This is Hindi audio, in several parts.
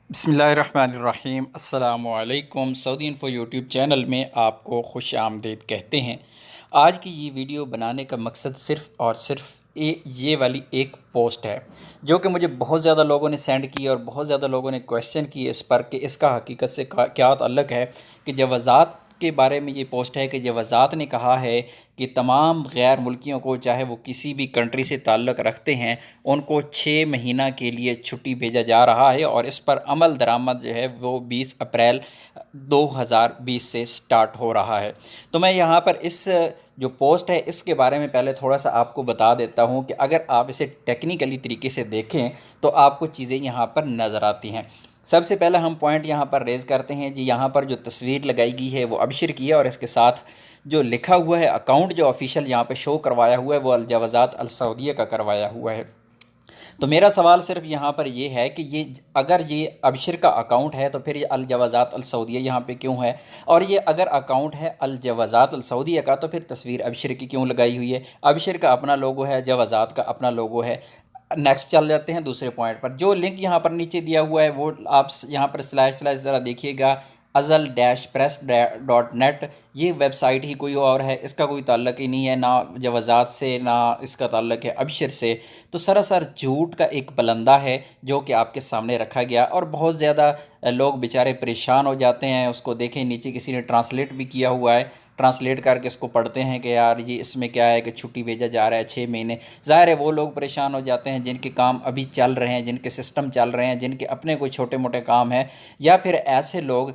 बिस्मिल्लाहिर्रहमानिर्रहीम अस्सलामुअलैकुम। सऊदी इन्फो यूट्यूब चैनल में आपको खुश आमदीद कहते हैं। आज की ये वीडियो बनाने का मकसद सिर्फ़ और सिर्फ ये वाली एक पोस्ट है जो कि मुझे बहुत ज़्यादा लोगों ने सेंड की और बहुत ज़्यादा लोगों ने क्वेश्चन किए इस पर कि इसका हकीकत से क्या ताल्लुक़ है। कि जवाज़ात के बारे में ये पोस्ट है कि जवाज़ात ने कहा है कि तमाम गैर मुल्कियों को, चाहे वो किसी भी कंट्री से ताल्लुक़ रखते हैं, उनको 6 महीना के लिए छुट्टी भेजा जा रहा है और इस पर अमल दरामद जो है वो 20 अप्रैल 2020 से स्टार्ट हो रहा है। तो मैं यहाँ पर इस जो पोस्ट है इसके बारे में पहले थोड़ा सा आपको बता देता हूँ कि अगर आप इसे टेक्निकली तरीके से देखें तो आपको चीज़ें यहाँ पर नज़र आती हैं। सबसे पहले हम पॉइंट यहाँ पर रेज़ करते हैं जी। यहाँ पर जो तस्वीर लगाई गई है वो अबशर की है और इसके साथ जो लिखा हुआ है अकाउंट जो ऑफिशियल यहाँ पे शो करवाया हुआ है वो अल जवाज़ात अल सऊदिया का करवाया हुआ है। तो मेरा सवाल सिर्फ यहाँ पर ये है कि ये अगर ये अबशर का अकाउंट है तो फिर ये अल जवाज़ात अल सऊदिया यहाँ पे क्यों है, और ये अगर अकाउंट है अल जवाज़ात अल सऊदिया का तो फिर तस्वीर अबशर की क्यों लगाई हुई है। अबशर का अपना लोगो है, जवाज़ात का अपना लोगो है। नेक्स्ट चल जाते हैं दूसरे पॉइंट पर। जो लिंक यहाँ पर नीचे दिया हुआ है वो आप यहाँ पर स्लैश स्लैश ज़रा देखिएगा, अज़ल डैश प्रेस डॉट नेट। ये वेबसाइट ही कोई और है, इसका कोई ताल्लुक़ ही नहीं है ना जवाज़ात से, ना इसका ताल्लुक़ है अबशर से। तो सरासर झूठ का एक पलंदा है जो कि आपके सामने रखा गया और बहुत ज़्यादा लोग बेचारे परेशान हो जाते हैं। उसको देखें, नीचे किसी ने ट्रांसलेट भी किया हुआ है, ट्रांसलेट करके इसको पढ़ते हैं कि यार ये इसमें क्या है कि छुट्टी भेजा जा रहा है 6 महीने। ज़ाहिर है वो लोग परेशान हो जाते हैं जिनके काम अभी चल रहे हैं, जिनके सिस्टम चल रहे हैं, जिनके अपने कोई छोटे मोटे काम हैं, या फिर ऐसे लोग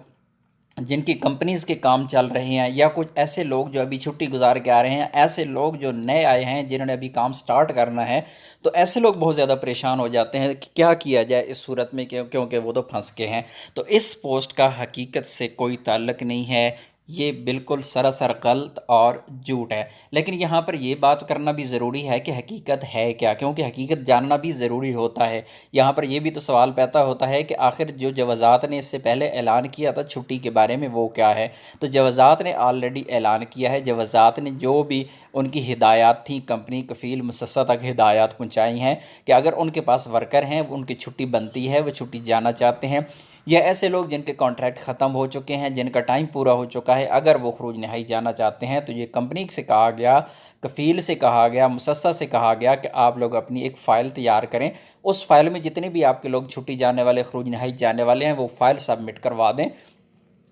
जिनकी कंपनीज़ के काम चल रहे हैं, या कुछ ऐसे लोग जो अभी छुट्टी गुजार के आ रहे हैं, ऐसे लोग जो नए आए हैं जिन्होंने अभी काम स्टार्ट करना है। तो ऐसे लोग बहुत ज़्यादा परेशान हो जाते हैं कि क्या किया जाए इस सूरत में, क्योंकि वो तो फंस के हैं। तो इस पोस्ट का हकीकत से कोई ताल्लुक़ नहीं है, ये बिल्कुल सरासर गलत और झूठ है। लेकिन यहाँ पर ये बात करना भी ज़रूरी है कि हकीकत है क्या, क्योंकि हकीकत जानना भी ज़रूरी होता है। यहाँ पर ये भी तो सवाल पैदा होता है कि आखिर जो जवाज़ात ने इससे पहले ऐलान किया था छुट्टी के बारे में वो क्या है। तो जवाज़ात ने ऑलरेडी ऐलान किया है, जवाज़ात ने जो भी उनकी हिदायत थी कंपनी कफ़ील मुसस्सा तक हिदायत पहुँचाई हैं कि अगर उनके पास वर्कर हैं, उनकी छुट्टी बनती है, वो छुट्टी जाना चाहते हैं, या ऐसे लोग जिनके कॉन्ट्रैक्ट ख़त्म हो चुके हैं, जिनका टाइम पूरा हो चुका है, अगर वो खरूज नहाई जाना चाहते हैं, तो ये कंपनी से कहा गया, कफ़ील से कहा गया, मुसस्सा से कहा गया कि आप लोग अपनी एक फ़ाइल तैयार करें। उस फाइल में जितने भी आपके लोग छुट्टी जाने वाले, खरूज नहाई जाने वाले हैं, वो फ़ाइल सबमिट करवा दें।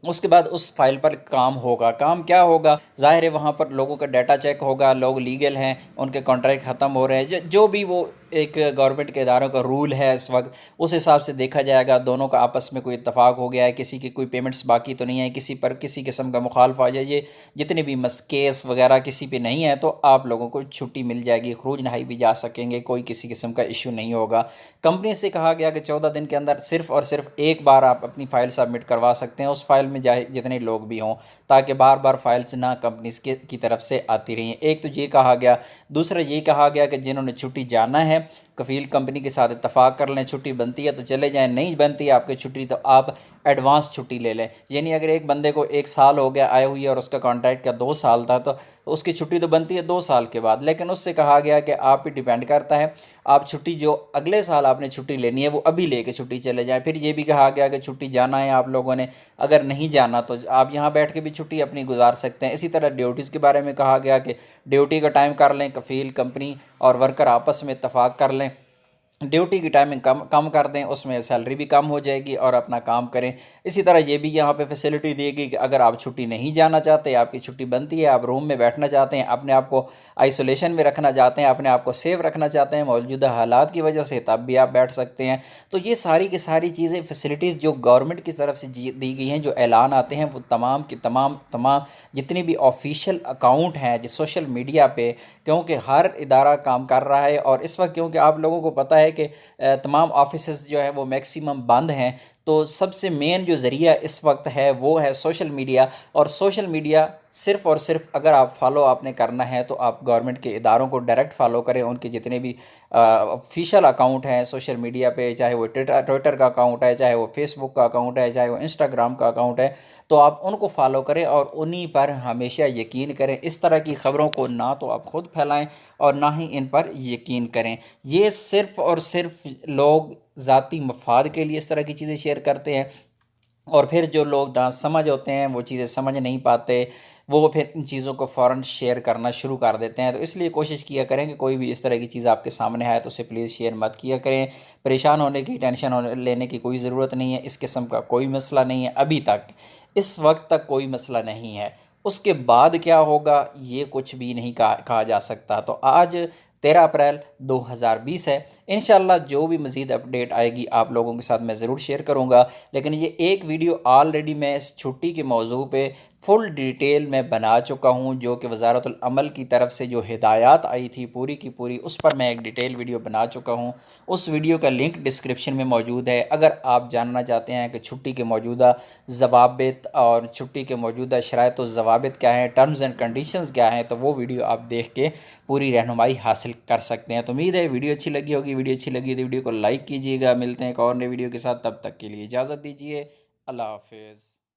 उसके बाद उस फाइल पर काम होगा। काम क्या होगा, ज़ाहिर है वहाँ पर लोगों का डाटा चेक होगा, लोग लीगल हैं, उनके कॉन्ट्रैक्ट ख़त्म हो रहे हैं, जो भी वो एक गवर्नमेंट के इदारों का रूल है इस वक्त, उस हिसाब से देखा जाएगा दोनों का आपस में कोई इत्तफाक हो गया है, किसी की कोई पेमेंट्स बाकी तो नहीं है, किसी पर किसी किस्म का मुखालफा या ये जितने भी केस वगैरह किसी पे नहीं है, तो आप लोगों को छुट्टी मिल जाएगी, खरूज नहाई भी जा सकेंगे, कोई किसी किस्म का इशू नहीं होगा। कंपनी से कहा गया कि 14 दिन के अंदर सिर्फ़ और सिर्फ एक बार आप अपनी फ़ाइल सबमिट करवा सकते हैं, उस फाइल में चाहे जितने लोग भी हों, ताकि बार बार फाइल्स ना कंपनीज की तरफ से आती रही। एक तो ये कहा गया। दूसरा ये कहा गया कि जिन्होंने छुट्टी जाना है, कफ़ील कंपनी के साथ इत्तफाक कर लें, छुट्टी बनती है तो चले जाएं, नहीं बनती है आपकी छुट्टी तो आप एडवांस छुट्टी ले लें। यानी अगर एक बंदे को 1 साल हो गया आए हुई और उसका कॉन्ट्रैक्ट का 2 साल था, तो उसकी छुट्टी तो बनती है 2 साल के बाद, लेकिन उससे कहा गया कि आप ही डिपेंड करता है, आप छुट्टी जो अगले साल आपने छुट्टी लेनी है वो अभी लेके छुट्टी चले जाएं। फिर ये भी कहा गया कि छुट्टी जाना है आप लोगों ने, अगर नहीं जाना तो आप यहाँ बैठ के भी छुट्टी अपनी गुजार सकते हैं। इसी तरह ड्यूटीज़ के बारे में कहा गया कि ड्यूटी का टाइम कर लें, कफ़ील कंपनी और वर्कर आपस में इत्तफाक कर लें, ड्यूटी की टाइमिंग कम कम कर दें, उसमें सैलरी भी कम हो जाएगी और अपना काम करें। इसी तरह ये भी यहाँ पे फैसिलिटी देगी कि अगर आप छुट्टी नहीं जाना चाहते, आपकी छुट्टी बनती है, आप रूम में बैठना चाहते हैं, अपने आप को आइसोलेशन में रखना चाहते हैं, अपने आप को सेफ रखना चाहते हैं मौजूदा हालात की वजह से, तब भी आप बैठ सकते हैं। तो ये सारी की सारी चीज़ें फैसिलिटीज़ जो गवर्नमेंट की तरफ से दी गई हैं, जो ऐलान आते हैं, वो तमाम की तमाम तमाम जितनी भी ऑफिशियल अकाउंट हैं जो सोशल मीडिया पे, क्योंकि हर इदारा काम कर रहा है और इस वक्त क्योंकि आप लोगों को पता है कि तमाम ऑफिसेज़ जो है वो मैक्सिमम बंद हैं, तो सबसे मेन जो ज़रिया इस वक्त है वो है सोशल मीडिया। और सोशल मीडिया सिर्फ़ और सिर्फ अगर आप फॉलो आपने करना है तो आप गवर्नमेंट के इदारों को डायरेक्ट फॉलो करें। उनके जितने भी ऑफिशियल अकाउंट हैं सोशल मीडिया पे, चाहे वो ट्विटर का अकाउंट है, चाहे वो फेसबुक का अकाउंट है, चाहे वो इंस्टाग्राम का अकाउंट है, तो आप उनको फॉलो करें और उन्हीं पर हमेशा यकीन करें। इस तरह की ख़बरों को ना तो आप ख़ुद फैलाएं और ना ही इन पर यकीन करें। ये सिर्फ़ और सिर्फ लोग ज़ाती मफाद के लिए इस तरह की चीज़ें शेयर करते हैं, और फिर जो लोग नासमझ होते हैं वो चीज़ें समझ नहीं पाते, वो फिर इन चीज़ों को फ़ौरन शेयर करना शुरू कर देते हैं। तो इसलिए कोशिश किया करें कि कोई भी इस तरह की चीज़ आपके सामने आए तो उसे प्लीज़ शेयर मत किया करें। परेशान होने की, टेंशन होने लेने की कोई ज़रूरत नहीं है। इस किस्म का कोई मसला नहीं है अभी तक, इस वक्त तक कोई मसला नहीं है। उसके बाद क्या होगा ये कुछ भी नहीं कहा जा सकता। तो आज 13 अप्रैल 2020 है। इंशाल्लाह जो भी मज़ीद अपडेट आएगी आप लोगों के साथ मैं ज़रूर शेयर करूँगा। लेकिन ये एक वीडियो ऑलरेडी मैं इस छुट्टी के मौजू पे फुल डिटेल में बना चुका हूँ, जो कि वज़ारतुल अमल की तरफ से जो हिदायत आई थी पूरी की पूरी, उस पर मैं एक डिटेल वीडियो बना चुका हूँ। उस वीडियो का लिंक डिस्क्रिप्शन में मौजूद है। अगर आप जानना चाहते हैं कि छुट्टी के मौजूदा ज़वाबित और छुट्टी के मौजूदा शराइत व ज़वाबित क्या हैं, टर्म्स एंड कंडीशंस क्या हैं, तो वो वीडियो आप देख के पूरी रहनुमाई हासिल कर सकते हैं। तो उम्मीद है वीडियो अच्छी लगी होगी। वीडियो अच्छी लगी तो वीडियो को लाइक कीजिएगा। मिलते हैं एक और नए वीडियो के साथ, तब तक के लिए इजाज़त दीजिए। अल्लाह हाफिज़।